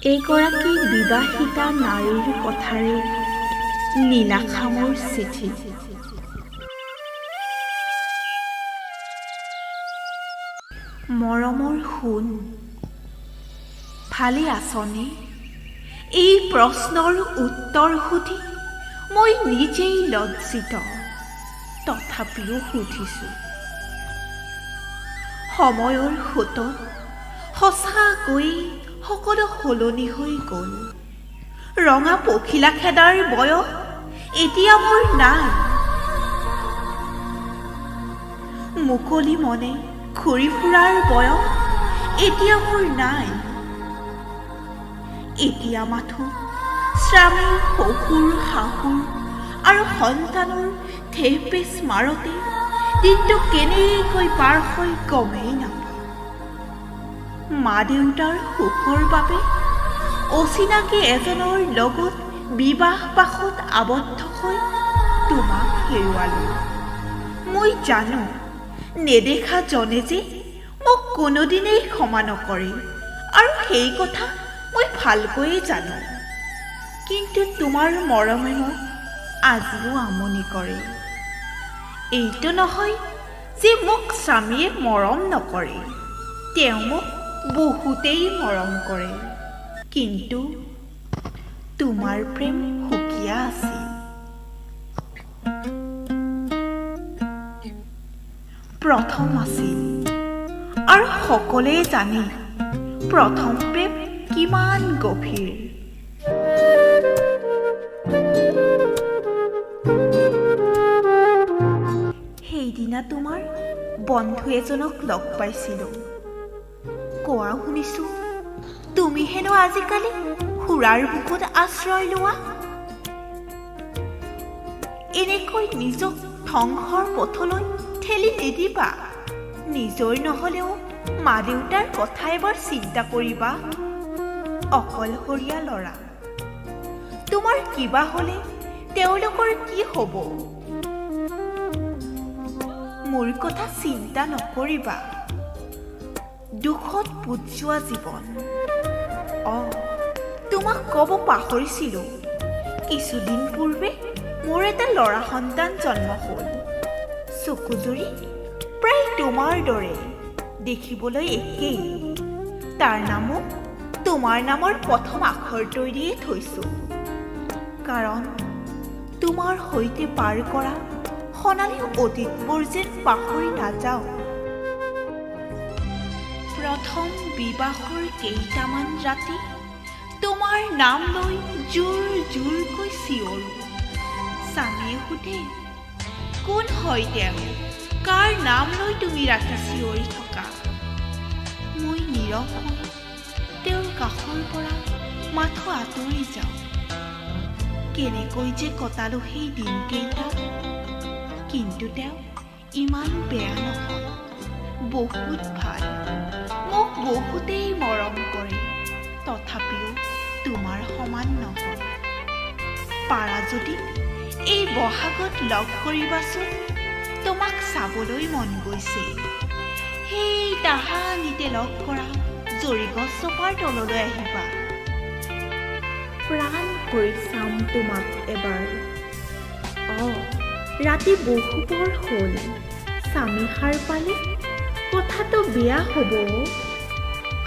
এগৰাকী বিবাহিতা নাৰীৰ কথাৰে নীলাখামৰ চিঠি। মৰমৰ সোণ, ভালে আছনে? এই প্ৰশ্নৰ উত্তৰ সুধি মই নিজেই লজ্জিত, তথাপিও সুধিছোঁ। সময়ৰ সোঁতত সঁচাকৈয়ে সকলো সলনি হৈ গ'ল। ৰঙা পখিলা খেদাৰ বয়স এতিয়া মোৰ নাই। মুকলি মনে ঘূৰি ফুৰাৰ বয়স এতিয়া মোৰ নাই। এতিয়া মাথো স্বামী, শহুৰ, শাহুৰ আৰু সন্তানৰ ঠেহপেচ মাৰতে দিনটো কেনেকৈ পাৰ হৈ গমেই নাপাওঁ। মা দেউতাৰ সুখৰ বাবে অচিনাকি এজনৰ লগত বিবাহ পাশত আবদ্ধ হৈ তোমাক হেৰুৱালোঁ। মই জানো নেদেখা জনে যে মোক কোনোদিনেই ক্ষমা নকৰে, আৰু সেই কথা মই ভালকৈয়ে জানো। কিন্তু তোমাৰ মৰমে মোক আজিও আমনি কৰে। এইটো নহয় যে মোক স্বামীয়ে মৰম নকৰে, তেওঁ মোক বহুতেই মৰম কৰে। কিন্তু তোমাৰ প্ৰেম সুকীয়া আছিল। প্ৰথম আছিল, আৰু সকলোৱে জানে প্ৰথম প্ৰেম কিমান গভীৰ। সেইদিনা তোমাৰ বন্ধু এজনক লগ পাইছিলোঁ। কোৱা শুনিছোঁ তুমি হেনো আজিকালি খুৰাৰ বুকুত আশ্ৰয় লোৱা। এনেকৈ নিজক ধ্বংসৰ পথলৈ ঠেলি নিদিবা। নিজৰ নহলেও মা দেউতাৰ কথা এবাৰ চিন্তা কৰিবা। অকলশৰীয়া ল'ৰা, তোমাৰ কিবা হ'লে তেওঁলোকৰ কি হ'ব? মোৰ কথা চিন্তা নকৰিবা। দুখত পোত যোৱা জীৱন। তোমাক ক'ব পাহৰিছিলোঁ, কিছুদিন পূৰ্বে মোৰ এটা ল'ৰা সন্তান জন্ম হ'ল। চকুজুৰি প্ৰায় তোমাৰ দৰে, দেখিবলৈ একেই। তাৰ নামো তোমাৰ নামৰ প্ৰথম আখৰটোৱেদিয়ে থৈছোঁ, কাৰণ তোমাৰ সৈতে পাৰ কৰা সোণালী অতীতবোৰ যেন পাহৰি নাযাওঁ। প্ৰথম বিবাহৰ কেইটামান ৰাতি তোমাৰ নাম লৈ জোৰ জোৰকৈ চিঞৰো। স্বামীয়ে সোধে, কোন হয় তেওঁ? কাৰ নাম লৈ তুমি ৰাতি চিঞৰি থকা? মই নীৰৱ হৈ তেওঁৰ কাষৰ পৰা মাথো আঁতৰি যাওঁ। কেনেকৈ যে কটালো সেই দিনকেইটা। কিন্তু তেওঁ ইমান বেয়া নহয়, বহুত ভাল। মোক বহুতেই মৰম কৰে, তথাপিও তোমাৰ সমান নহয়। পাৰা যদি এই বহাগত লগ কৰিবাচোন, তোমাক চাবলৈ মন গৈছে। সেই তাহানিতে লগ কৰা জৰিগছজোপাৰ তললৈ আহিবা। প্ৰাণ ভৰি চাম তোমাক এবাৰ। ৰাতি বহু পৰ হ'ল, স্বামী সাৰ পালে কথাটো বেয়া হ'ব।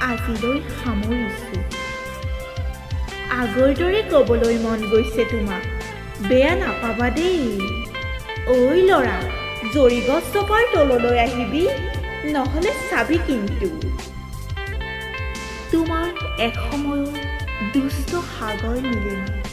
আজিলৈ সামৰিছোঁ। আগৰ দৰে ক'বলৈ মন গৈছে তোমাক, বেয়া নাপাবা দেই। ঐ ল'ৰা, জৰিগছজোপাৰ তললৈ আহিবি, নহ'লে চাবি কিন্তু। তোমাৰ এসময়ৰ দুষ্ট সাগৰ নীলিমা।